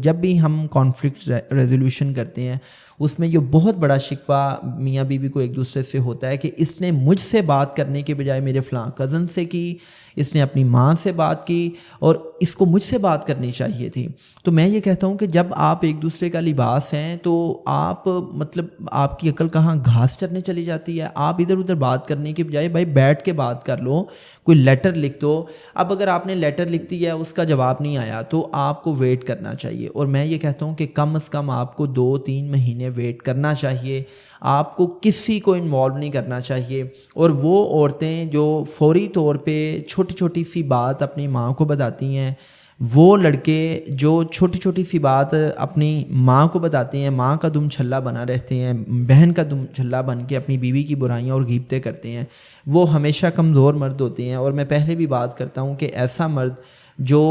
جب بھی ہم کانفلکٹ ریزولوشن کرتے ہیں اس میں یہ بہت بڑا شکوہ میاں بیوی کو ایک دوسرے سے ہوتا ہے کہ اس نے مجھ سے بات کرنے کے بجائے میرے فلاں کزن سے کی، اس نے اپنی ماں سے بات کی اور اس کو مجھ سے بات کرنی چاہیے تھی۔ تو میں یہ کہتا ہوں کہ جب آپ ایک دوسرے کا لباس ہیں تو آپ مطلب آپ کی عقل کہاں گھاس چرنے چلی جاتی ہے؟ آپ ادھر ادھر بات کرنے کے بجائے بھائی بیٹھ کے بات کر لو، کوئی لیٹر لکھ دو۔ اب اگر آپ نے لیٹر لکھ دی ہے، اس کا جواب نہیں آیا تو آپ کو ویٹ کرنا چاہیے، اور میں یہ کہتا ہوں کہ کم از کم آپ کو 2-3 مہینے ویٹ کرنا چاہیے، آپ کو کسی کو انوالو نہیں کرنا چاہیے۔ اور وہ عورتیں جو فوری طور پہ چھوٹی چھوٹی سی بات اپنی ماں کو بتاتی ہیں، وہ لڑکے جو چھوٹی چھوٹی سی بات اپنی ماں کو بتاتے ہیں، ماں کا دم چھلا بنا رہتے ہیں، بہن کا دم چھلا بن کے اپنی بیوی کی برائیاں اور غیبتیں کرتے ہیں، وہ ہمیشہ کمزور مرد ہوتے ہیں۔ اور میں پہلے بھی بات کرتا ہوں کہ ایسا مرد جو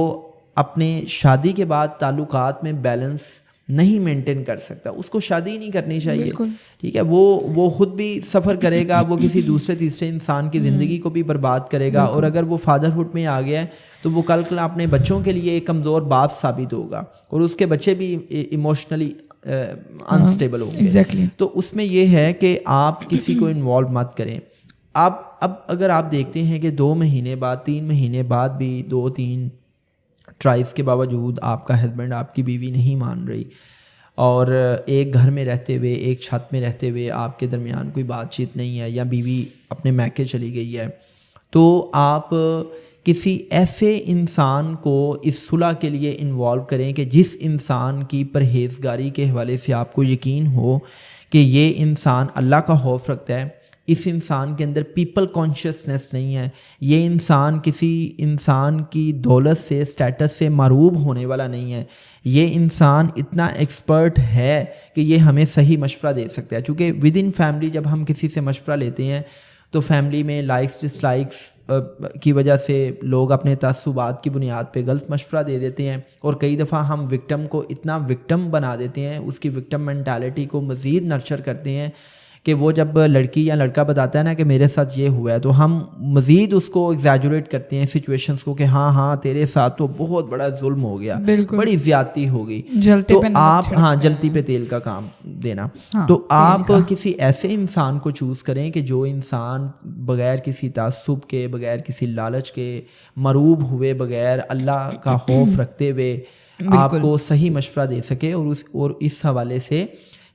اپنے شادی کے بعد تعلقات میں بیلنس نہیں مینٹین کر سکتا، اس کو شادی نہیں کرنی چاہیے۔ بالکل ٹھیک ہے، وہ خود بھی سفر کرے گا، وہ کسی دوسرے تیسرے انسان کی زندگی کو بھی برباد کرے گا، اور اگر وہ فادرہڈ میں آ گیا ہے تو وہ کل اپنے بچوں کے لیے ایک کمزور باپ ثابت ہوگا، اور اس کے بچے بھی ایموشنلی انسٹیبل ہوں گے۔ تو اس میں یہ ہے کہ آپ کسی کو انوالو مت کریں۔ اب اگر آپ دیکھتے ہیں کہ 2 مہینے بعد 3 مہینے بعد بھی 2-3 ٹرائز کے باوجود آپ کا ہسبینڈ آپ کی بیوی نہیں مان رہی، اور ایک گھر میں رہتے ہوئے ایک چھت میں رہتے ہوئے آپ کے درمیان کوئی بات چیت نہیں ہے، یا بیوی اپنے میکے چلی گئی ہے، تو آپ کسی ایسے انسان کو اس صلح کے لیے انوالو کریں کہ جس انسان کی پرہیزگاری کے حوالے سے آپ کو یقین ہو کہ یہ انسان اللہ کا خوف رکھتا ہے، اس انسان کے اندر پیپل کانشیسنس نہیں ہے، یہ انسان کسی انسان کی دولت سے اسٹیٹس سے مروب ہونے والا نہیں ہے، یہ انسان اتنا ایکسپرٹ ہے کہ یہ ہمیں صحیح مشورہ دے سکتا ہے۔ چونکہ ود ان فیملی جب ہم کسی سے مشورہ لیتے ہیں تو فیملی میں لائکس ڈس لائکس کی وجہ سے لوگ اپنے تعصبات کی بنیاد پہ غلط مشورہ دے دیتے ہیں، اور کئی دفعہ ہم وکٹم کو اتنا وکٹم بنا دیتے ہیں، اس کی وکٹم مینٹالٹی کو مزید نرچر کرتے ہیں کہ وہ جب لڑکی یا لڑکا بتاتا ہے نا کہ میرے ساتھ یہ ہوا ہے، تو ہم مزید اس کو ایگزیجوریٹ کرتے ہیں سچویشنز کو کہ ہاں تیرے ساتھ تو بہت بڑا ظلم ہو گیا، بڑی زیادتی ہو گئی، تو آپ جلتی پہ تیل کا کام دینا۔ تو آپ کسی ایسے انسان کو چوز کریں کہ جو انسان بغیر کسی تعصب کے، بغیر کسی لالچ کے، مروب ہوئے بغیر، اللہ کا خوف رکھتے ہوئے آپ کو صحیح مشورہ دے سکے، اور اس حوالے سے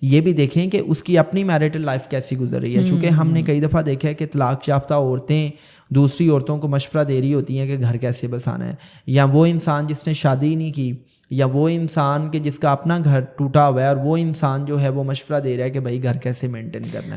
یہ بھی دیکھیں کہ اس کی اپنی میرٹل لائف کیسی گزر رہی ہے۔ چونکہ ہم نے کئی دفعہ دیکھا ہے کہ طلاق یافتہ عورتیں دوسری عورتوں کو مشورہ دے رہی ہوتی ہیں کہ گھر کیسے بسانا ہے، یا وہ انسان جس نے شادی نہیں کی، یا وہ انسان کہ جس کا اپنا گھر ٹوٹا ہوا ہے، اور وہ انسان جو ہے وہ مشورہ دے رہا ہے کہ بھائی گھر کیسے مینٹین کرنا ہے۔